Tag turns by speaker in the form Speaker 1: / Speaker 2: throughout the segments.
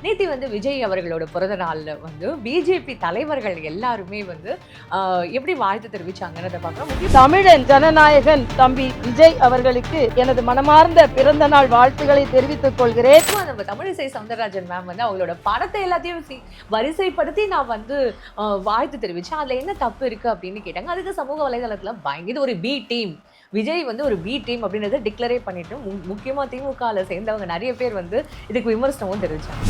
Speaker 1: நேத்தி வந்து விஜய் அவர்களோட பிறந்த நாள்ல வந்து பிஜேபி தலைவர்கள் எல்லாருமே வந்து எப்படி வாழ்த்து தெரிவிச்சாங்கன்றத பார்க்கலாம்.
Speaker 2: தமிழன் ஜனநாயகன் தம்பி விஜய் அவர்களுக்கு எனது மனமார்ந்த பிறந்த நாள் வாழ்த்துக்களை தெரிவித்துக் கொள்கிறேன்.
Speaker 1: நம்ம தமிழிசை சவுந்தரராஜன் மேம் வந்து அவங்களோட படத்தை எல்லாத்தையும் வரிசைப்படுத்தி நான் வந்து வாழ்த்து தெரிவிச்சேன். அதுல என்ன தப்பு இருக்கு அப்படின்னு கேட்டாங்க. அதுக்கு சமூக வலைதளத்துல பயங்கர ஒரு பி டீம், விஜய் வந்து ஒரு பி டீம் அப்படின்றத டிக்ளரே பண்ணிட்டு முக்கியமா திமுகவில் சேர்ந்தவங்க நிறைய பேர் வந்து இதுக்கு விமர்சனமும் தெரிவிச்சாங்க.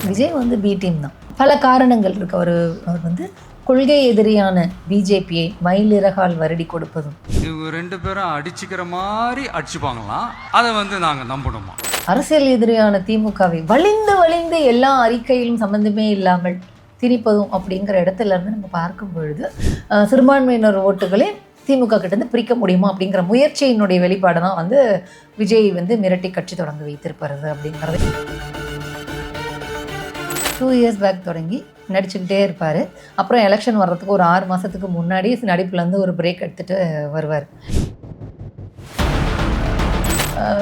Speaker 3: விஜய் வந்து பி டீம் தான். பல காரணங்கள் இருக்கு. அவர் வந்து கொள்கை எதிரியான பிஜேபியை மயிலிறகால் வருடி கொடுப்பதும்,
Speaker 4: இவங்க ரெண்டு பேரும் அடிச்சுக்கிற மாதிரி அடிச்சுப்பாங்களாம், அதை வந்து நாங்கள் நம்பணுமா?
Speaker 3: அரசியல் எதிரியான திமுகவை வலிந்து எல்லா அறிக்கையிலும் சம்பந்தமே இல்லாமல் திணிப்பதும் அப்படிங்கிற இடத்துல இருந்து நம்ம பார்க்கும் பொழுது சிறுபான்மையினர் ஓட்டுகளை திமுக கிட்டேருந்து பிரிக்க முடியுமா அப்படிங்கிற முயற்சியினுடைய வெளிப்பாடு தான் வந்து விஜய் வந்து மிரட்டி கட்சி தொடங்க வைத்திருப்பாரு அப்படிங்கிறது. 2 years பேக் தொடங்கி நடிச்சுக்கிட்டே இருப்பார். அப்புறம் எலெக்ஷன் வர்றதுக்கு ஒரு 6 மாதத்துக்கு முன்னாடி நடிப்புலேருந்து ஒரு பிரேக் எடுத்துகிட்டு வருவார்.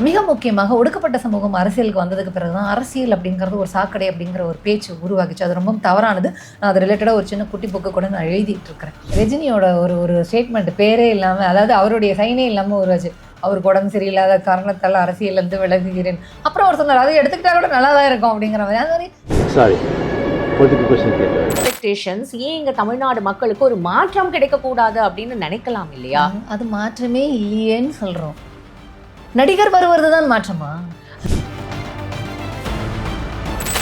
Speaker 3: மிக முக்கியமாக ஒடுக்கப்பட்ட சமூகம் அரசியலுக்கு வந்ததுக்கு பிறகு தான் அரசியல் அப்படிங்கிறது ஒரு சாக்கடை அப்படிங்கிற ஒரு பேச்சு உருவாகிச்சு. அது ரொம்ப தவறானது. நான் அது ரிலேட்டடாக ஒரு சின்ன குட்டி புக்கு கூட நான் எழுதிட்டு இருக்கிறேன். ரஜினியோட ஒரு ஸ்டேட்மெண்ட் பேரே இல்லாமல், அதாவது அவருடைய சைனே இல்லாமல் உருவாச்சு. அவருக்கு உடம்பு சரியில்லாத காரணத்தால் அரசியலேருந்து விலகுகிறேன். அப்புறம் அவர் சொன்னார், அதை எடுத்துக்கிட்டா கூட நல்லா தான் இருக்கும் அப்படிங்கிற மாதிரி. அது மாதிரி
Speaker 1: எக்ஸ்பெக்டேஷன்ஸ் ஏன் இங்க தமிழ்நாடு மக்களுக்கு ஒரு மாற்றம் கிடைக்கக்கூடாது அப்படின்னு நினைக்கலாம் இல்லையா?
Speaker 3: அது மாற்றமே இல்லையேன்னு சொல்கிறோம். நடிகர் வருவது தான் மாற்றமா?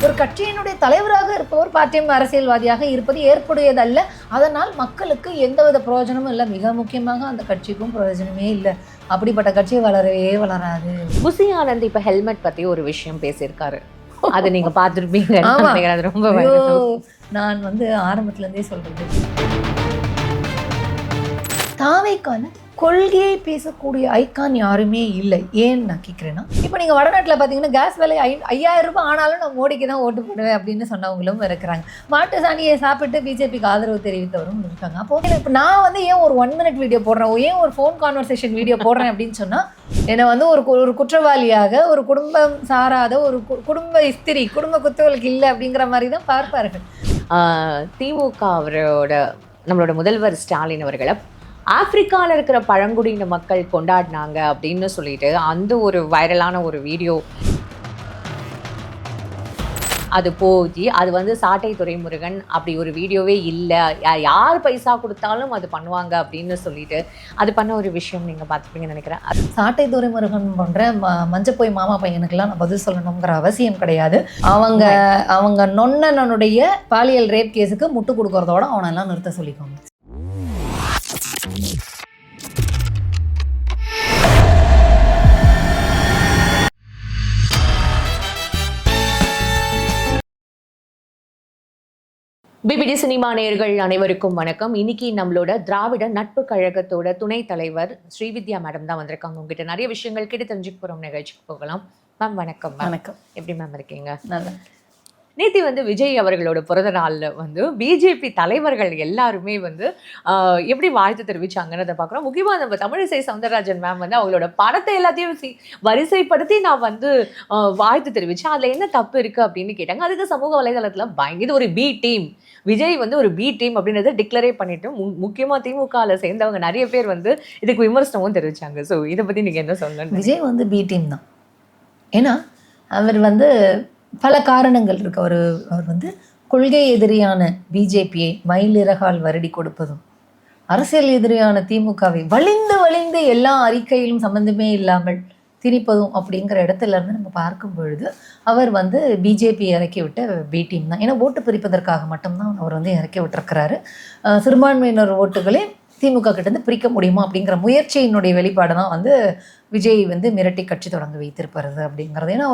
Speaker 3: ஒரு கட்சியினுடைய தலைவராக இருப்பவர் பார்ட்டியம் அரசியல்வாதியாக இருப்பது ஏற்புடையதல்ல. அதனால் மக்களுக்கு எந்தவித பிரயோஜனமும் இல்லை. மிக முக்கியமாக அந்த கட்சிக்கும் பிரயோஜனமே இல்லை. அப்படிப்பட்ட கட்சி வளரவே வளராது.
Speaker 1: புசி ஆனந்த் இப்ப ஹெல்மெட் பத்தி ஒரு விஷயம் பேசியிருக்காரு. அது நீங்க பார்த்துருப்பீங்க. ரொம்ப
Speaker 3: நான் வந்து ஆரம்பத்துல இருந்தே சொல்றது, தாவைக்கான கொள்கையை பேசக்கூடிய ஐக்கான் யாருமே இல்லை. ஏன்னு நான் கேட்குறேன்னா, இப்போ நீங்கள் வடநாட்டில் பார்த்தீங்கன்னா கேஸ் விலை 5000 ரூபாய் ஆனாலும் நான் மோடிக்கு தான் ஓட்டு போடுவேன் அப்படின்னு சொன்னவங்களும் இருக்கிறாங்க. மாட்டு சாணியை சாப்பிட்டு பிஜேபிக்கு ஆதரவு தெரிவித்தவரும் இருக்காங்க. அப்போது இப்போ நான் வந்து ஏன் ஒரு 1 minute வீடியோ போடுறேன், ஏன் ஒரு ஃபோன் கான்வர்சேஷன் வீடியோ போடுறேன் அப்படின்னு சொன்னால், என்னை வந்து ஒரு குற்றவாளியாக, ஒரு குடும்பம் சாராத ஒரு குடும்ப இஸ்திரி, குடும்ப குத்துகளுக்கு இல்லை அப்படிங்கிற மாதிரி தான் பார்ப்பார்கள்.
Speaker 1: திமுக அவரோட நம்மளோட முதல்வர் ஸ்டாலின் அவர்களை ஆப்பிரிக்காவில் இருக்கிற பழங்குடியின மக்கள் கொண்டாடினாங்க அப்படின்னு சொல்லிட்டு அந்த ஒரு வைரலான ஒரு வீடியோ அது போய் அது வந்து சாட்டை துரைமுருகன் அப்படி ஒரு வீடியோவே இல்லை, யார் பைசா கொடுத்தாலும் அது பண்ணுவாங்க அப்படின்னு சொல்லிட்டு அது பண்ண ஒரு விஷயம் நீங்கள் பார்த்துப்பீங்கன்னு நினைக்கிறேன்.
Speaker 3: சாட்டை துரைமுருகன் போன்ற மஞ்சப்போய் மாமா பையனுக்கெல்லாம் நான் பதில் சொல்லணுங்கிற அவசியம் கிடையாது. அவங்க நொன்னனுடைய பாலியல் ரேப் கேஸுக்கு முட்டு கொடுக்கறதோட அவனெல்லாம் நிறுத்த சொல்லிக்கோங்க.
Speaker 1: பிபிடி சினிமா நேயர்கள் அனைவருக்கும் வணக்கம். இன்னைக்கு நம்மளோட திராவிட நட்பு கழகத்தோட துணைத் தலைவர் ஸ்ரீவித்யா மேடம் தான் வந்திருக்காங்க. உங்ககிட்ட நிறைய விஷயங்கள் கிட்ட தெரிஞ்சுக்க போறோம். நிகழ்ச்சிக்கு போகலாம். மேம் வணக்கம்.
Speaker 3: வணக்கம்.
Speaker 1: எப்படி மேம் இருக்கீங்க?
Speaker 3: நல்லா.
Speaker 1: நேத்தி வந்து விஜய் அவர்களோட பிறந்த நாள்ல வந்து பிஜேபி தலைவர்கள் எல்லாருமே வந்து எப்படி வாழ்த்து தெரிவிச்சாங்கன்றத பார்க்குறோம். முக்கியமா நம்ம தமிழிசை சவுந்தரராஜன் மேம் வந்து அவங்களோட படத்தை எல்லாத்தையும் வரிசைப்படுத்தி நான் வந்து வாழ்த்து தெரிவிச்சேன். அதுல என்ன தப்பு இருக்கு அப்படின்னு கேட்டாங்க. அதுக்கு சமூக வலைதளத்துல பயங்கர ஒரு பி டீம், விஜய் வந்து ஒரு பி டீம் அப்படின்றத டிக்ளரே பண்ணிட்டு முக்கியமா திமுகவில் சேர்ந்தவங்க நிறைய பேர் வந்து இதுக்கு விமர்சனமும் தெரிவிச்சாங்க. ஸோ இதை பத்தி நீங்க என்ன சொல்லணும்?
Speaker 3: விஜய் வந்து பி டீம் தான். ஏன்னா அவர் வந்து பல காரணங்கள் இருக்கு. அவர் வந்து கொள்கை எதிரியான பிஜேபியை மயிலிறகால் வருடி கொடுப்பதும், அரசியல் எதிரியான திமுகவை வலிந்து எல்லா அறிக்கையிலும் சம்பந்தமே இல்லாமல் திணிப்பதும் அப்படிங்கிற இடத்துல இருந்து நம்ம பார்க்கும் பொழுது அவர் வந்து பிஜேபி இறக்கி விட்ட பி டீம் தான். ஏன்னா ஓட்டு பிரிப்பதற்காக மட்டும்தான் அவர் வந்து இறக்கி விட்டுருக்கிறாரு. சிறுபான்மையினர் ஓட்டுகளை திமுக கிட்டேருந்து பிரிக்க முடியுமா அப்படிங்கிற முயற்சியினுடைய வெளிப்பாடு தான் வந்து விஜய் வந்து மிரட்டி கட்சி தொடங்க வைத்திருப்பாரு அப்படிங்கிறது. ஏன்னா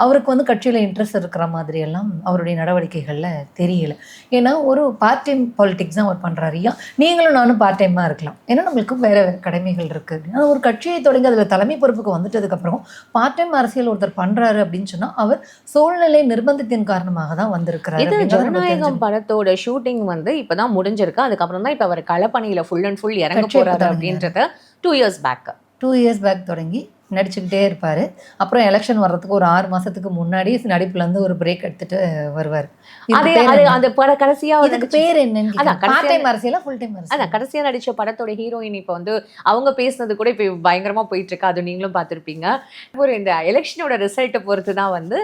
Speaker 3: அவருக்கு வந்து கட்சியில் இன்ட்ரெஸ்ட் இருக்கிற மாதிரியெல்லாம் அவருடைய நடவடிக்கைகளில் தெரியல. ஏன்னா ஒரு பார்ட் டைம் பாலிடிக்ஸ் தான் அவர் பண்ணுறாரு. நீங்களும் நானும் பார்ட் டைமாக இருக்கலாம், ஏன்னா நம்மளுக்கும் வேறு கடமைகள் இருக்குது. ஆனால் ஒரு கட்சியை தொடங்கி அதில் தலைமை பொறுப்புக்கு வந்துட்டதுக்கப்புறம் பார்ட் டைம் அரசியல் ஒருத்தர் பண்ணுறாரு அப்படின்னு சொன்னால் அவர் சூழ்நிலை நிர்பந்தத்தின் காரணமாக தான் வந்திருக்கிறாரு.
Speaker 1: இது ஜனநாயகம் படத்தோட ஷூட்டிங் வந்து இப்போதான் முடிஞ்சிருக்கு. அதுக்கப்புறம் தான் இப்போ அவர் களப்பணியில் ஃபுல் அண்ட் ஃபுல் இறங்க போகிறாரு அப்படின்றத 2 years பேக்
Speaker 3: தொடங்கி நடிச்சுக்கிட்டே இருப்பார். அப்புறம் எலெக்ஷன் வர்றதுக்கு ஒரு 6 மாதத்துக்கு முன்னாடி நடிப்புலேருந்து ஒரு பிரேக் எடுத்துட்டு வருவார்.
Speaker 1: அது அந்த கடைசியா
Speaker 3: இதுக்கு பேர் என்னன்னு
Speaker 1: அதான்
Speaker 3: பார்ட் டைம் அரசியலா ஃபுல் டைம் அரசியல்?
Speaker 1: அதான் கடைசியா நடிச்ச படத்தோட ஹீரோயின் இப்போ வந்து அவங்க பேசுனது கூட இப்போ பயங்கரமா போயிட்டு இருக்கு. அது நீங்களும் பார்த்துருப்பீங்க. ஒரு இந்த எலெக்ஷனோட ரிசல்ட்டை பொறுத்து தான் வந்து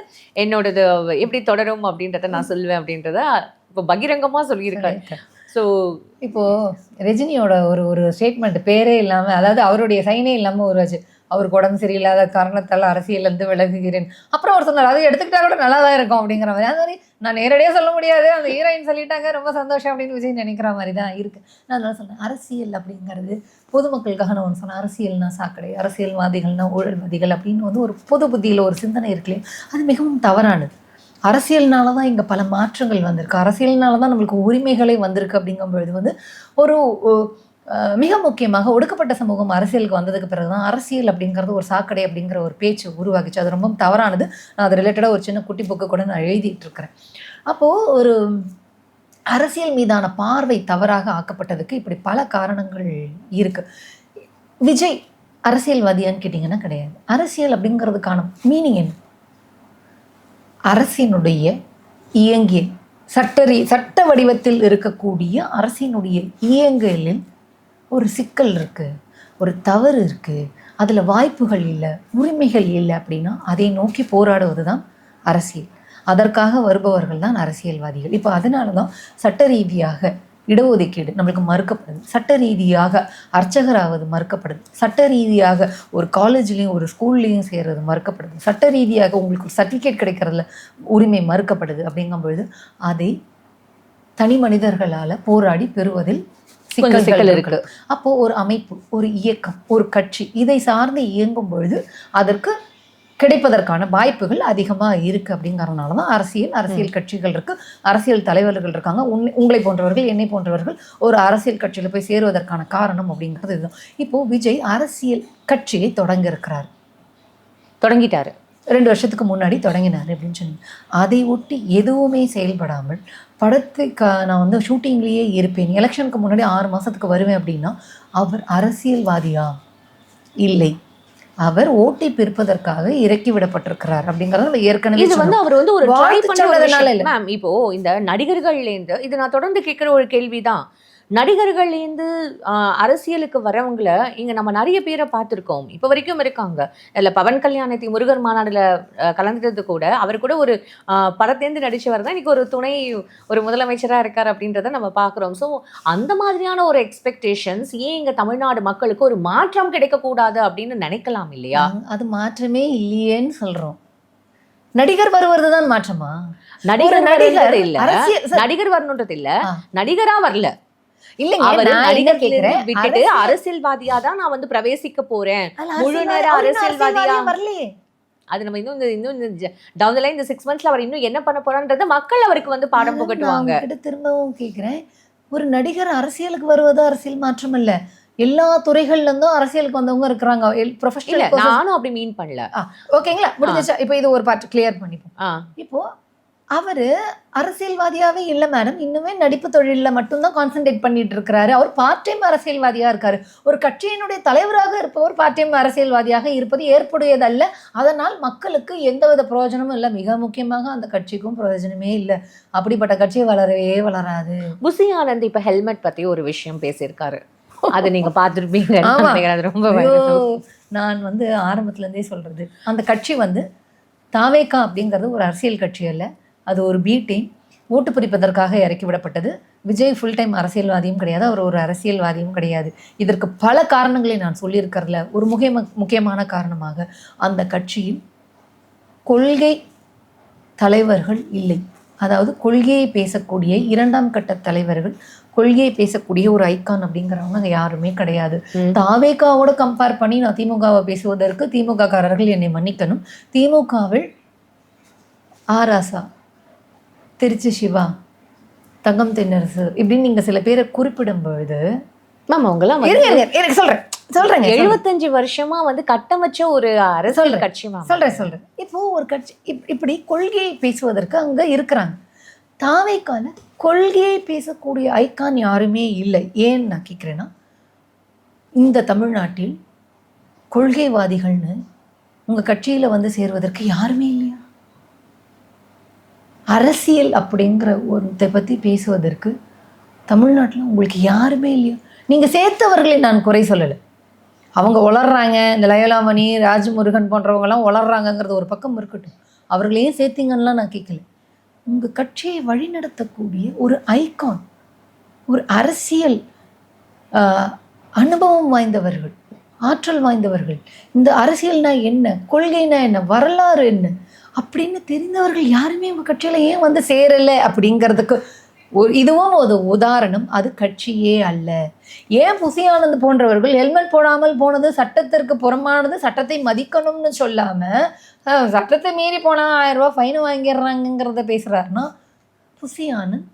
Speaker 1: என்னோடது எப்படி தொடரும் அப்படின்றத நான் சொல்லுவேன் அப்படின்றத இப்போ பகிரங்கமா சொல்லியிருக்கேன். ஸோ
Speaker 3: இப்போ ரஜினியோட ஒரு ஸ்டேட்மெண்ட் பேரே இல்லாமல், அதாவது அவருடைய சைனே இல்லாமல் ஒரு ஆச்சு, அவருக்கு உடம்பு சரியில்லாத காரணத்தால் அரசியலேருந்து விலகுகிறேன். அப்புறம் அவர் சொன்னார் அது எடுத்துக்கிட்டா கூட நல்லா தான் இருக்கும் அப்படிங்கிற மாதிரி. அது மாதிரி நான் நேரடியாக சொல்ல முடியாது, அந்த ஹீரோயின் சொல்லிட்டாங்க ரொம்ப சந்தோஷம் அப்படின்னு விஜய் நினைக்கிற மாதிரி தான் இருக்குது. நான் அதனால சொன்னேன், அரசியல் அப்படிங்கிறது பொதுமக்களுக்காக நான் ஒன்று சொன்னேன். அரசியல்னா சாக்கடை, அரசியல்வாதிகள்னா ஊழல்வாதிகள் அப்படின்னு வந்து ஒரு பொது புத்தியில் ஒரு சிந்தனை இருக்குல்லையே, அது மிகவும் தவறானது. அரசியல்னால தான் இங்கே பல மாற்றங்கள் வந்திருக்கு, அரசியல்னால தான் நம்மளுக்கு உரிமைகளே வந்திருக்கு. அப்படிங்கும்பொழுது வந்து ஒரு மிக முக்கியமாக ஒடுக்கப்பட்ட சமூகம் அரசியலுக்கு வந்ததுக்கு பிறகு தான் அரசியல் அப்படிங்கிறது ஒரு சாக்கடை அப்படிங்கிற ஒரு பேச்சு உருவாகிச்சு. அது ரொம்ப தவறானது. நான் அது ரிலேட்டடாக ஒரு சின்ன குட்டி புக்கு கூட நான் எழுதிட்டு இருக்கிறேன். அப்போது ஒரு அரசியல் மீதான பார்வை தவறாக ஆக்கப்பட்டதுக்கு இப்படி பல காரணங்கள் இருக்குது. விஜய் அரசியல்வாதியான்னு கேட்டிங்கன்னா கிடையாது. அரசியல் அப்படிங்கிறதுக்கான மீனிங் என்ன? அரசினுடைய இயங்கியல், சட்ட வடிவத்தில் இருக்கக்கூடிய அரசினுடைய இயங்கியலில் ஒரு சிக்கல் இருக்குது, ஒரு தவறு இருக்குது, அதில் வாய்ப்புகள் இல்லை, உரிமைகள் இல்லை அப்படின்னா அதை நோக்கி போராடுவது தான் அரசியல். அதற்காக வருபவர்கள் தான் அரசியல்வாதிகள். இப்போ அதனால தான் சட்ட ரீதியாக இடஒதுக்கீடு நம்மளுக்கு மறுக்கப்படுது, சட்ட ரீதியாக அர்ச்சகராவது மறுக்கப்படுது, சட்ட ரீதியாக ஒரு காலேஜ்லேயும் ஒரு ஸ்கூல்லேயும் சேர்றது மறுக்கப்படுது, சட்ட ரீதியாக உங்களுக்கு ஒரு சர்டிஃபிகேட் கிடைக்கிறதுல உரிமை மறுக்கப்படுது. அப்படிங்கும்பொழுது அதை தனி மனிதர்களால் போராடி பெறுவதில் சிக்கல் இருக்கு. அப்போ ஒரு அமைப்பு, ஒரு இயக்கம், ஒரு கட்சி இதை சார்ந்து இயங்கும் பொழுது அதற்கு கிடைப்பதற்கான வாய்ப்புகள் அதிகமாக இருக்குது. அப்படிங்கிறதுனால தான் அரசியல் கட்சிகள் இருக்குது, அரசியல் தலைவர்கள் இருக்காங்க. உங்களை போன்றவர்கள், என்னை போன்றவர்கள் ஒரு அரசியல் கட்சியில் போய் சேருவதற்கான காரணம் அப்படிங்கிறது இதுதான். இப்போது விஜய் அரசியல் கட்சியை தொடங்கிட்டாரு 2 வருஷத்துக்கு முன்னாடி தொடங்கினார் அப்படின்னு சொன்னீங்க. அதை ஒட்டி எதுவுமே செயல்படாமல் நான் வந்து ஷூட்டிங்லேயே இருப்பேன், எலெக்ஷனுக்கு முன்னாடி 6 மாதத்துக்கு வருவேன் அப்படின்னா அவர் அரசியல்வாதியா? இல்லை, அவர் ஓட்டை பிற்பதற்காக இறக்கி விடப்பட்டிருக்கிறார் அப்படிங்கறத ஏற்கனவே
Speaker 1: இது வந்து அவர் வந்து ஒரு ட்ரை பண்ணதுனால இல்ல மேம். இப்போ இந்த நடிகர்கள்லேருந்து இது நான் தொடர்ந்து கேட்குற ஒரு கேள்விதான். நடிகர்கள்லேருந்து அரசியலுக்கு வரவங்கள இங்கே நம்ம நிறைய பேரை பார்த்துருக்கோம், இப்போ வரைக்கும் இருக்காங்க. இல்லை பவன் கல்யாணத்தை முருகர் மாநாடுல கலந்துட்டது கூட அவர் கூட ஒரு படத்தேர்ந்து நடிச்சவர் தான் இன்னைக்கு ஒரு துணை ஒரு முதலமைச்சராக இருக்கார் அப்படின்றத நம்ம பார்க்குறோம். ஸோ அந்த மாதிரியான ஒரு எக்ஸ்பெக்டேஷன்ஸ் ஏன் இங்கே தமிழ்நாடு மக்களுக்கு ஒரு மாற்றம் கிடைக்கக்கூடாது அப்படின்னு நினைக்கலாம் இல்லையா? அது
Speaker 3: மாற்றமே இல்லையேன்னு சொல்கிறோம். நடிகர் வருவது தான் மாற்றமா?
Speaker 1: நடிகர் இல்ல, நடிகர் வரணுன்றது இல்ல, நடிகரா வரல. விட்டுட்டு அரசியல்வாதியா தான் நான் வந்து பிரவேசிக்க போறேன், முழு நேர அரசியல்வாதியா வரலையே. அது நம்ம இன்னும் டவுன் தி லைன் இந்த 6 monthsல அவர் இன்னும் என்ன பண்ண போறான்றத மக்கள் அவருக்கு வந்து பாடம் புகட்டுவாங்க.
Speaker 3: திரும்பவும் கேக்குறேன், ஒரு நடிகர் அரசியலுக்கு வருவது அரசியல் மாற்றம் இல்ல, எல்லா துறைகள்ல இருந்தும் அரசியலுக்கு வந்தவங்க இருக்கிறாங்க. ப்ரொஃபஷனல்
Speaker 1: நானும் அப்படி மீன் பண்ணல.
Speaker 3: ஓகேங்களா, முடிஞ்சிச்சா? இப்போ இது ஒரு பார்ட் கிளியர் பண்ணிப்போம். இப்போ அவரு அரசியல்வாதியாவே இல்லை மேடம், இன்னுமே நடிப்பு தொழிலில் மட்டும்தான் கான்சென்ட்ரேட் பண்ணிட்டு இருக்கிறாரு. அவர் பார்ட் டைம் அரசியல்வாதியா இருக்காரு. ஒரு கட்சியினுடைய தலைவராக இருப்பவர் பார்ட் டைம் அரசியல்வாதியாக இருப்பது ஏற்புடையதல்ல. அதனால் மக்களுக்கு எந்தவித பிரயோஜனமும் இல்லை, மிக முக்கியமாக அந்த கட்சிக்கும் பிரயோஜனமே இல்லை. அப்படிப்பட்ட கட்சி வளரவே வளராது.
Speaker 1: புசி ஆனந்த் இப்ப ஹெல்மெட் பத்தி ஒரு விஷயம் பேசியிருக்காரு, அதை நீங்க பார்த்துருப்பீங்க. ரொம்ப
Speaker 3: நான் வந்து ஆரம்பத்துல இருந்தே சொல்றது, அந்த கட்சி வந்து தாவேகா அப்படிங்கிறது ஒரு அரசியல் கட்சி அல்ல, அது ஒரு பி டீம். ஓட்டு பிரிப்பதற்காக இறக்கி விடப்பட்டது. விஜய் ஃபுல் டைம் அரசியல்வாதியும் கிடையாது, அவர் ஒரு அரசியல்வாதியும் கிடையாது. இதற்கு பல காரணங்களை நான் சொல்லியிருக்கிறதுல ஒரு முக்கியமான காரணமாக அந்த கட்சியில் கொள்கை தலைவர்கள் இல்லை. அதாவது கொள்கையை பேசக்கூடிய 2ஆம் கட்ட தலைவர்கள், கொள்கையை பேசக்கூடிய ஒரு ஐக்கான் அப்படிங்கிறவங்க அங்கே யாருமே கிடையாது. தாவேகாவோட கம்பேர் பண்ணி நான் திமுகவை பேசுவதற்கு திமுக காரர்கள் என்னை மன்னிக்கணும். திமுகவில் ஆராசா, திருச்சி சிவா, தங்கம் தென்னரசு இப்படின்னு நீங்க சில பேரை குறிப்பிடும் பொழுது சொல்றேன்
Speaker 1: 75 வருஷமா வந்து கட்டமைச்ச ஒரு அரசியல் கட்சி.
Speaker 3: சொல்றேன் இப்போ ஒரு கட்சி இப்படி கொள்கையை பேசுவதற்கு அங்க இருக்கிறாங்க. தாவேக்கான கொள்கையை பேசக்கூடிய ஐக்கான் யாருமே இல்லை. ஏன்னு நான் கேட்குறேன்னா, இந்த தமிழ்நாட்டில் கொள்கைவாதிகள்னு உங்கள் கட்சியில் வந்து சேருவதற்கு யாருமே இல்லையா? அரசியல் அப்படிங்கிற ஒருத்தை பற்றி பேசுவதற்கு தமிழ்நாட்டில் உங்களுக்கு யாருமே இல்லையா? நீங்கள் சேர்த்தவர்களை நான் குறை சொல்லலை. அவங்க வளர்றாங்க, இந்த லயோலாமணி, ராஜமுருகன் போன்றவங்கலாம் வளர்றாங்கங்கிறது ஒரு பக்கம் இருக்கட்டும், அவர்களையும் சேர்த்திங்கன்னெலாம் நான் கேட்கல. உங்கள் கட்சியை வழிநடத்தக்கூடிய ஒரு ஐகான், ஒரு அரசியல் அனுபவம் வாய்ந்தவர்கள், ஆற்றல் வாய்ந்தவர்கள், இந்த அரசியல்னா என்ன, கொள்கைனா என்ன, வரலாறு என்ன அப்படின்னு தெரிந்தவர்கள் யாருமே உங்கள் கட்சியில் ஏன் வந்து சேரலை அப்படிங்கிறதுக்கு இதுவும் ஒரு உதாரணம். அது கட்சியே அல்ல. ஏன் புசி ஆனந்த் போன்றவர்கள் ஹெல்மெட் போடாமல் போனது சட்டத்திற்கு புறமானது, சட்டத்தை மதிக்கணும்னு சொல்லாமல் சட்டத்தை மீறி போனால் 1000 ரூபா ஃபைன் வாங்கிடுறாங்கிறத பேசுகிறாருன்னா, புசி ஆனந்த்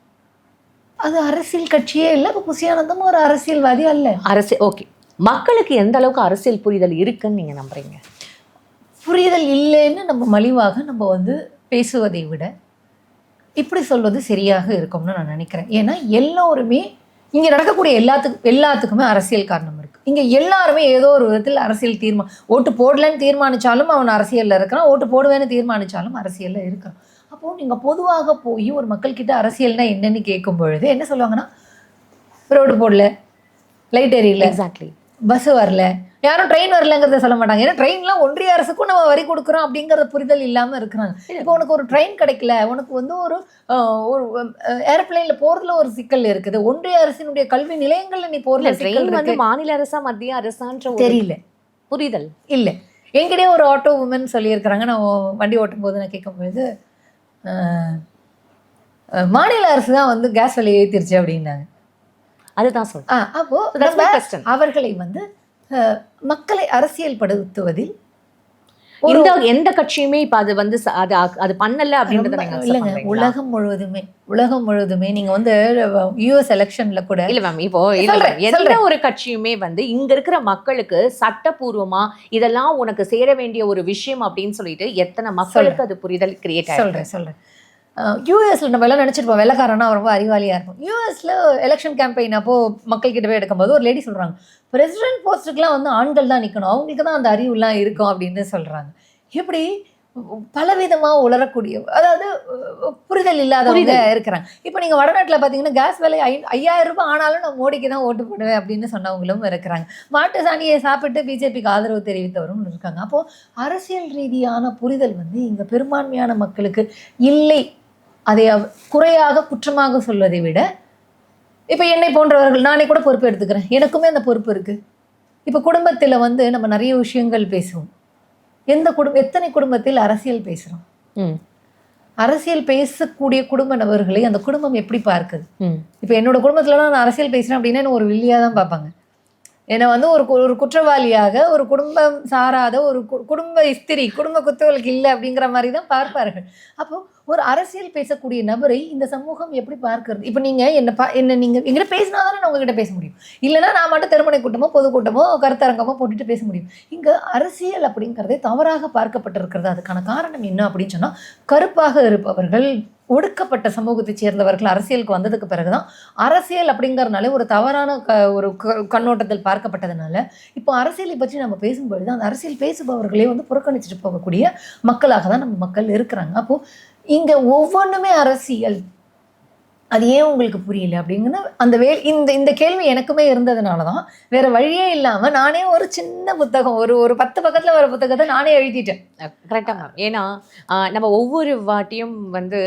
Speaker 3: அது அரசியல் கட்சியே இல்லை. இப்போ புசி ஆனந்தும் ஒரு அரசியல்வாதி அல்ல.
Speaker 1: அரசியல் ஓகே, மக்களுக்கு எந்த அளவுக்கு அரசியல் புரிதல் இருக்குன்னு நீங்கள் நம்புறீங்க?
Speaker 3: புரிதல் இல்லைன்னு நம்ம மலிவாக நம்ம வந்து பேசுவதை விட இப்படி சொல்வது சரியாக இருக்கும்னு நான் நினைக்கிறேன். ஏன்னா எல்லோருமே இங்கே நடக்கக்கூடிய எல்லாத்துக்குமே அரசியல் காரணம் இருக்குது. இங்கே எல்லாருமே ஏதோ ஒரு விதத்தில் அரசியல் ஓட்டு போடலன்னு தீர்மானித்தாலும் அவன் அரசியலில் இருக்கிறான், ஓட்டு போடுவேன்னு தீர்மானித்தாலும் அரசியலில் இருக்கிறான். அப்போது நீங்கள் பொதுவாக போய் ஒரு மக்கள்கிட்ட அரசியல்னா என்னன்னு கேட்கும் பொழுது என்ன சொல்லுவாங்கன்னா, ரோடு போடல, லைட் எரியல,
Speaker 1: எக்ஸாக்ட்லி,
Speaker 3: பஸ் வரல, யாரும் ட்ரெயின் வரலங்கிறத சொல்ல மாட்டாங்க. ஏன்னா ட்ரெயின்லாம் ஒன்றிய அரசுக்கும் நம்ம வரி கொடுக்குறோம் அப்படிங்கிற புரிதல் இல்லாமல் இருக்கிறாங்க. இப்போ உனக்கு ஒரு ட்ரெயின் கிடைக்கல, உனக்கு வந்து ஒரு ஏரோப்ளைனில் போகிறதுல ஒரு சிக்கல் இருக்குது, ஒன்றிய அரசினுடைய கல்வி நிலையங்களில் நீ போகிறதுல
Speaker 1: ட்ரெயின் வந்து மாநில அரசா மத்திய அரசான்ற
Speaker 3: தெரியல,
Speaker 1: புரிதல் இல்லை.
Speaker 3: என்கிட்டயே ஒரு ஆட்டோ உமன் சொல்லியிருக்கிறாங்க, நான் வண்டி ஓட்டும் போது நான் கேட்கும்பொழுது மாநில அரசு தான் வந்து கேஸ் விலையை ஏற்றிருச்சு அப்படின்னாங்க.
Speaker 1: அதுதான் சொல்றேன்.
Speaker 3: அப்போ அவர்களை வந்து மக்களை அரசியல்படுத்துவதில்
Speaker 1: எந்த கட்சியுமே இப்ப அது வந்து அது பண்ணல அப்படின்றத
Speaker 3: இல்லைங்க. உலகம் முழுவதுமே நீங்க வந்து யுஎஸ் எலெக்ஷன்ல கூட
Speaker 1: இல்ல மேம், இப்போ எந்த ஒரு கட்சியுமே வந்து இங்க இருக்கிற மக்களுக்கு சட்டப்பூர்வமா இதெல்லாம் உனக்கு சேர வேண்டிய ஒரு விஷயம் அப்படின்னு சொல்லிட்டு எத்தனை மக்களுக்கு அது புரிதல் கிரியேட் ஆயிருக்கு.
Speaker 3: சொல்றேன் யூஎஸ்ல நம்ம எல்லாம் நினைச்சிருப்போம் வெள்ளக்காரனா ரொம்ப அறிவாளியா இருக்கும். யூஎஸ்ல எலெக்ஷன் கேம்பெயின் அப்போ மக்கள் கிட்ட போய் எடுக்கும்போது ஒரு லேடி சொல்றாங்க, பிரசிடென்ட் போஸ்ட்டுக்குலாம் வந்து ஆண்கள் தான் நிற்கணும், அவங்களுக்கு தான் அந்த அறிவுலாம் இருக்கும் அப்படின்னு சொல்றாங்க. இப்படி பலவிதமாக உளரக்கூடிய, அதாவது புரிதல் இல்லாதவங்க இருக்கிறாங்க. இப்போ நீங்கள் வடநாட்டில் பார்த்தீங்கன்னா கேஸ் விலை 5000 ரூபாய் ஆனாலும் நான் மோடிக்கு தான் ஓட்டு போடுவேன் அப்படின்னு சொன்னவங்களும் இருக்கிறாங்க. மாட்டு சாணியை சாப்பிட்டு பிஜேபிக்கு ஆதரவு தெரிவித்தவரும் இருக்காங்க. அப்போது அரசியல் ரீதியான புரிதல் வந்து இங்கே பெரும்பான்மையான மக்களுக்கு இல்லை. அதை குறையாக குற்றமாக சொல்வதை விட, இப்போ என்னை போன்றவர்கள், நானே கூட பொறுப்பு எடுத்துக்கிறேன், எனக்குமே அந்த பொறுப்பு இருக்குது. இப்போ குடும்பத்தில் வந்து நம்ம நிறைய விஷயங்கள் பேசுவோம். எத்தனை குடும்பத்தில் அரசியல் பேசுகிறோம்? அரசியல் பேசக்கூடிய குடும்ப நபர்களை அந்த குடும்பம் எப்படி பார்க்குது? இப்போ என்னோட குடும்பத்துலலாம் நான் அரசியல் பேசுகிறேன் அப்படின்னா என்ன ஒரு வில்லியாக தான் பார்ப்பாங்க. என்னை வந்து ஒரு குற்றவாளியாக, ஒரு குடும்பம் சாராத ஒரு குடும்ப இஸ்திரி, குடும்ப குத்துவலுக்கு இல்லை அப்படிங்கிற மாதிரி தான் பார்ப்பார்கள். அப்போது ஒரு அரசியல் பேசக்கூடிய நபரை இந்த சமூகம் எப்படி பார்க்கறது? இப்போ நீங்கள் என்ன நீங்கள் எங்கிட்ட பேசினா தானே நான் உங்ககிட்ட பேச முடியும், இல்லைனா நான் மட்டும் திருமண கூட்டமோ பொதுக்கூட்டமோ கருத்தரங்கமோ போட்டுட்டு பேச முடியும். இங்கே அரசியல் அப்படிங்கிறதே தவறாக பார்க்கப்பட்டிருக்கிறது. அதுக்கான காரணம் என்ன அப்படின்னு சொன்னால், கருப்பாக இருப்பவர்கள், ஒடுக்கப்பட்ட சமூகத்தை சேர்ந்தவர்கள் அரசியலுக்கு வந்ததுக்கு பிறகுதான் அரசியல் அப்படிங்கிறதுனால ஒரு தவறான ஒரு கண்ணோட்டத்தில் பார்க்கப்பட்டதுனால இப்போ அரசியலை பற்றி நம்ம பேசும்பொழுது அந்த அரசியல் பேசுபவர்களே வந்து புறக்கணிச்சுட்டு போகக்கூடிய மக்களாக தான் நம்ம மக்கள் இருக்கிறாங்க. அப்போது இங்கே ஒவ்வொன்றுமே அரசியல், அது ஏன் உங்களுக்கு புரியல அப்படிங்கிற அந்த இந்த கேள்வி எனக்குமே இருந்ததுனால தான் வேற வழியே இல்லாமல் நானே ஒரு சின்ன புத்தகம், ஒரு 10 பக்கத்தில் ஒரு புத்தகத்தை நானே எழுதிட்டேன்.
Speaker 1: கரெக்டாக மேம். ஏன்னா நம்ம ஒவ்வொரு வாட்டியும் வந்து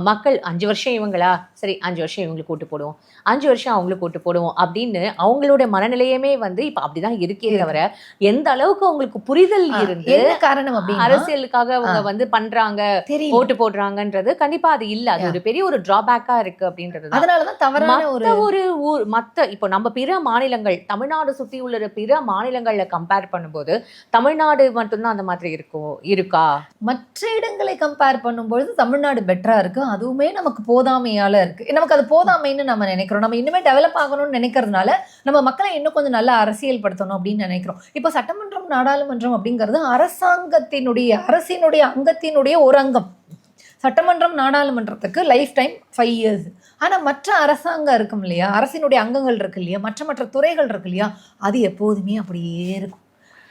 Speaker 1: மக்கள் 5 வருஷம் இவங்களா, சரி 5 வருஷம் இவங்களுக்கு ஓட்டு போடுவோம், 5 வருஷம் அவங்களுக்கு ஓட்டு போடுவோம் அப்படின்னு அவங்களோட மனநிலையுமே வந்து இப்போ அப்படிதான் இருக்கே தவிர எந்த அளவுக்கு அவங்களுக்கு புரிதல் இருந்து
Speaker 3: காரணம் அப்படின்னு
Speaker 1: அரசியலுக்காக அவங்க வந்து பண்றாங்க, ஓட்டு போடுறாங்கன்றது கண்டிப்பா அது இல்லை. அது ஒரு பெரிய ஒரு டிராபேக்கா இருக்கு அப்படின்றது.
Speaker 3: அதனாலதான் தவறான
Speaker 1: ஒரு மத்த இப்போ நம்ம பிற மாநிலங்கள், தமிழ்நாடு சுத்தி உள்ள பிற மாநிலங்கள்ல கம்பேர் பண்ணும்போது தமிழ்நாடு மட்டும்தான் அந்த மாதிரி இருக்கா?
Speaker 3: மற்ற இடங்களை கம்பேர் பண்ணும்போது தமிழ்நாடு பெட்டரா இருக்கு. அதுவுமே நமக்கு போதாமையால இருக்கு. நமக்கு அது போதாமைன்னு நம்ம நினைக்கிறோம். நம்ம இன்னுமே டெவலப் ஆகணும்னு நினைக்கிறதுனால நம்ம மக்களை இன்னும் கொஞ்சம் நல்லா அரசியல் படுத்தணும் அப்படின்னு நினைக்கிறோம். இப்போ சட்டமன்றம், நாடாளுமன்றம் அப்படிங்கிறது அரசினுடைய அங்கத்தினுடைய ஒரு அங்கம். சட்டமன்றம், நாடாளுமன்றத்துக்கு லைஃப் டைம் 5 years. ஆனால் மற்ற அரசாங்கம் இருக்கும் இல்லையா, அரசினுடைய அங்கங்கள் இருக்கு இல்லையா, மற்ற துறைகள் இருக்கு இல்லையா, அது எப்போதுமே அப்படியே இருக்கும்.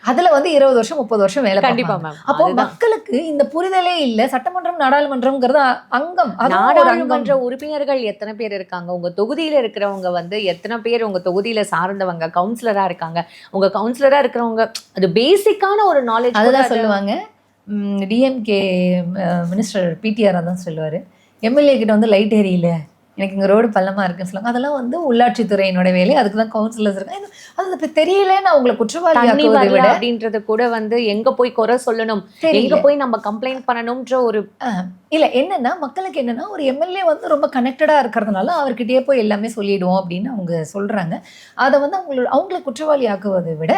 Speaker 3: அதுல வந்து 20 வருஷம் 30 வருஷம் வேலை
Speaker 1: கண்டிப்பா
Speaker 3: பார்ப்பாங்க.
Speaker 1: மேம்.
Speaker 3: அப்போ
Speaker 1: அதுதான்.
Speaker 3: மக்களுக்கு இந்த புரிதலே இல்ல. சட்டமன்றம் நாடாளுமன்றம்ங்கிறது அங்கம், அது ஒரு
Speaker 1: நாடாளுமன்ற
Speaker 3: அங்கம்.
Speaker 1: உறுப்பினர்கள் எத்தனை பேர் இருக்காங்க, உங்க தொகுதியில இருக்கிறவங்க வந்து எத்தனை பேர் உங்க தொகுதியில சார்ந்தவங்க கவுன்சிலரா இருக்காங்க, உங்க கவுன்சிலரா இருக்கிறவங்க அது பேசிக்கான ஒரு நாலேஜ்.
Speaker 3: அதுதான் சொல்லுவாங்க. டிஎம்கே மினிஸ்டர் பிடிஆர் தான் சொல்லுவாரு, எம்எல்ஏ கிட்ட வந்து லைட் எரியல, எனக்கு இங்க ரோடு பள்ளமா இருக்குன்னு சொல்லுவாங்க. அதெல்லாம் வந்து உள்ளாட்சித்துறையினோட வேலை, அதுக்கு தான் கவுன்சிலர்ஸ் இருக்காங்க. அது இப்ப தெரியலன்னு அவங்களை குற்றவாளி
Speaker 1: தண்ணி
Speaker 3: ஆக்குவதை
Speaker 1: வரல
Speaker 3: விட
Speaker 1: அப்படின்றது கூட வந்து எங்க போய் குறை சொல்லணும்,
Speaker 3: தெரியல.
Speaker 1: எங்க போய் நம்ம கம்ப்ளைண்ட் பண்ணணும்ன்ற ஒரு
Speaker 3: இல்ல என்னன்னா, மக்களுக்கு என்னன்னா, ஒரு எம்எல்ஏ வந்து ரொம்ப கனெக்டடா இருக்கிறதுனால அவர்கிட்டயே போய் எல்லாமே சொல்லிடுவோம் அப்படின்னு அவங்க சொல்றாங்க. அதை வந்து அவங்களை குற்றவாளி ஆக்குவதை விட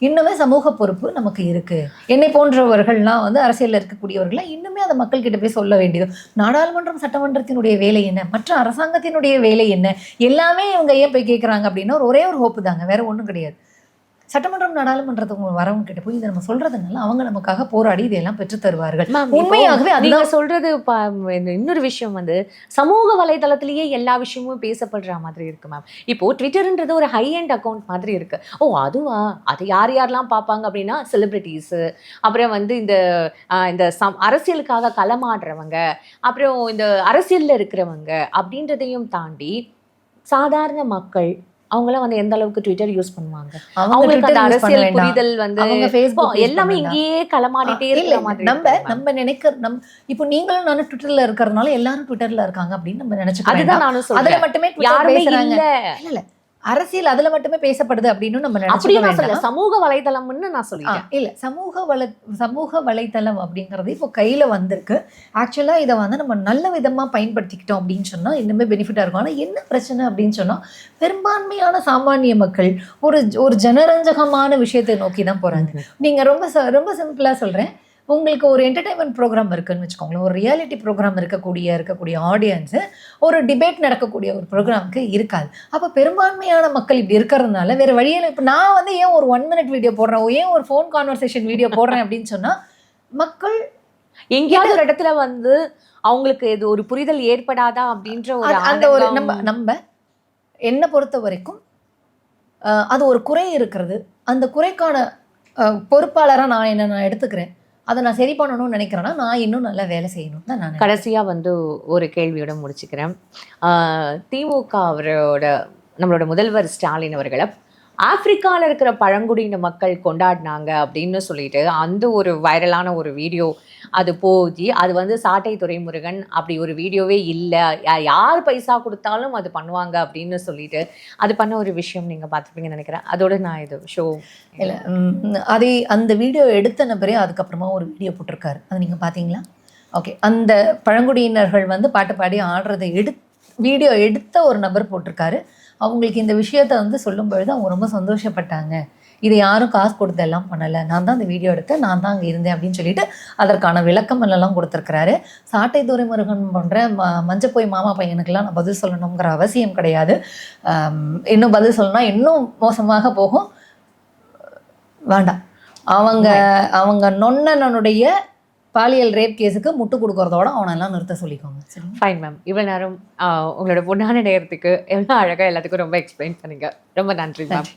Speaker 3: இன்னுமே சமூக பொறுப்பு நமக்கு இருக்கு. என்னை போன்றவர்கள்லாம் வந்து அரசியல்ல இருக்கக்கூடியவர்கள்லாம் இன்னுமே அதை மக்கள்கிட்ட போய் சொல்ல வேண்டியது. நாடாளுமன்றம் சட்டமன்றத்தினுடைய வேலை என்ன, மற்ற அரசாங்கத்தினுடைய வேலை என்ன, எல்லாமே இவங்க ஏன் போய் கேட்குறாங்க அப்படின்னா ஒரே ஒரு ஹோப்பு தாங்க, வேற ஒன்றும் கிடையாது. சட்டமன்றம் நாடாளுமன்றத்துக்கு வரவங்க கிட்ட போய் இதை நம்ம சொல்றதுனால அவங்க நமக்காக போராடி இதையெல்லாம் பெற்று தருவார்கள். உண்மையாகவே
Speaker 1: நீங்க
Speaker 3: அதுதான்
Speaker 1: சொல்றது இன்னொரு விஷயம் வந்து சமூக வலைதளத்திலேயே எல்லா விஷயமும் பேசப்படுற மாதிரி இருக்கு மேம். இப்போ ட்விட்டர்ன்றது ஒரு ஹை எண்ட் அக்கௌண்ட் மாதிரி இருக்கு. ஓ அதுவா, அது யார் யாரெல்லாம் பார்ப்பாங்க அப்படின்னா செலிபிரிட்டிஸ், அப்புறம் வந்து இந்த அரசியலுக்காக களமாடுறவங்க, அப்புறம் இந்த அரசியல்ல இருக்கிறவங்க அப்படின்றதையும் தாண்டி சாதாரண மக்கள் அவங்களாம் வந்து எந்த அளவுக்கு ட்விட்டர் யூஸ் பண்ணுவாங்க, அவங்களுக்கு அந்த அரசியல் புரிதல் வந்து எல்லாமே இங்கேயே களமாடிட்டே இருக்கிற மாதிரி
Speaker 3: நம்ம நினைக்க இப்போ நீங்களும் நானும் ட்விட்டர்ல இருக்கிறதுனால எல்லாரும் ட்விட்டர்ல இருக்காங்க அப்படின்னு நம்ம நினைச்சுக்க
Speaker 1: அதுதான்
Speaker 3: வேண்டாம்.
Speaker 1: நானும்
Speaker 3: அதுல
Speaker 1: சொல்றேன்.
Speaker 3: மட்டுமே
Speaker 1: யாருமே
Speaker 3: பேசுறாங்க.
Speaker 1: இல்ல.
Speaker 3: இல்ல அரசியல் அதுல மட்டுமே பேசப்படுது அப்படின்னு நம்ம
Speaker 1: அப்படி
Speaker 3: நினைச்சுக்க
Speaker 1: நான் சொல்ல
Speaker 3: வேண்டாம்.
Speaker 1: சமூக வலைதளம்னு நான் சொல்லிட்டேன்.
Speaker 3: இல்ல சமூக வலைத்தளம் அப்படிங்கிறது இப்போ கையில வந்திருக்கு. ஆக்சுவலா இதை வந்து நம்ம நல்ல விதமா பயன்படுத்திக்கிட்டோம் அப்படின்னு சொன்னா இன்னுமே பெனிஃபிட்டா இருக்கும். ஆனா என்ன பிரச்சனை அப்படின்னு சொன்னா, பெரும்பான்மையான சாமானிய மக்கள் ஒரு ஜனரஞ்சகமான விஷயத்தை நோக்கி தான் போறாங்க. நீங்க ரொம்ப சிம்பிளா சொல்றேன், உங்களுக்கு ஒரு என்டர்டைன்மெண்ட் ப்ரோக்ராம் இருக்குன்னு வச்சுக்கோங்களேன், ஒரு ரியாலிட்டி ப்ரோக்ராம் இருக்கக்கூடிய ஆடியன்ஸு ஒரு டிபேட் நடக்கக்கூடிய ஒரு ப்ரோக்ராமுக்கு இருக்காது. அப்போ பெரும்பான்மையான மக்கள் இப்படி இருக்கிறதுனால வேறு வழியில் இப்போ நான் வந்து ஏன் ஒரு 1 minute வீடியோ போடுறேன், ஏன் ஒரு ஃபோன் கான்வர்சேஷன் வீடியோ போடுறேன் அப்படின்னு சொன்னால், மக்கள்
Speaker 1: எங்கேயாவது ஒரு இடத்துல வந்து அவங்களுக்கு இது ஒரு புரிதல் ஏற்படாதா அப்படின்ற ஒரு
Speaker 3: அந்த ஒரு நம்ம என்னை பொறுத்த வரைக்கும் அது ஒரு குறை இருக்கிறது. அந்த குறைக்கான பொறுப்பாளராக நான் எடுத்துக்கிறேன். அதை நான் சரி பண்ணணும்னு நினைக்கிறேன்னா நான் இன்னும் நல்லா வேலை செய்யணும் தான் நான்.
Speaker 1: கடைசியாக வந்து ஒரு கேள்வியோட முடிச்சுக்கிறேன். திமுக நம்மளோட முதல்வர் ஸ்டாலின் அவர்களை ஆப்பிரிக்காவில் இருக்கிற பழங்குடியின மக்கள் கொண்டாடினாங்க அப்படின்னு சொல்லிட்டு அந்த ஒரு வைரலான ஒரு வீடியோ அது போய் அது வந்து சாட்டை துரைமுருகன் அப்படி ஒரு வீடியோவே இல்லை, யார் பைசா கொடுத்தாலும் அது பண்ணுவாங்க அப்படின்னு சொல்லிட்டு அது பண்ண ஒரு விஷயம் நீங்கள் பார்த்துருப்பீங்கன்னு நினைக்கிறேன். அதோட நான் இது ஷோ
Speaker 3: இல்லை அந்த வீடியோ எடுத்த நபரே அதுக்கப்புறமா ஒரு வீடியோ போட்டிருக்காரு, அது நீங்கள் பார்த்தீங்களா? ஓகே, அந்த பழங்குடியினர்கள் வந்து பாட்டு பாடி ஆடுறதை வீடியோ எடுத்த ஒரு நபர் போட்டிருக்காரு. அவங்களுக்கு இந்த விஷயத்தை வந்து சொல்லும் பொழுது அவங்க ரொம்ப சந்தோஷப்பட்டாங்க. இதை யாரும் காசு கொடுத்து எல்லாம் பண்ணலை, நான் தான் அந்த வீடியோ எடுத்தேன், நான் தான் அங்கே இருந்தேன் அப்படின்னு சொல்லிட்டு அதற்கான விளக்கம் எல்லாம் கொடுத்துருக்கிறாரு. சாட்டை துரைமுருகன் போன்ற மஞ்சப்போய் மாமா பையனுக்கெல்லாம் நான் பதில் சொல்லணுங்கிற அவசியம் கிடையாது. இன்னும் பதில் சொல்லணும்னா இன்னும் மோசமாக போகும், வேண்டாம். அவங்க நொன்னனுடைய பாலியல் ரேப் கேஸுக்கு முட்டு கொடுக்கறதோட அவனெல்லாம் நிறுத்த சொல்லிக்கோங்க.
Speaker 1: Fine ma'am. இவ்வளோ நேரம் உங்களோட பொண்ணான நேரத்துக்கு எவ்வளோ அழகாக எல்லாத்துக்கும் ரொம்ப எக்ஸ்பிளைன் பண்ணுங்க. ரொம்ப நன்றி மேம்.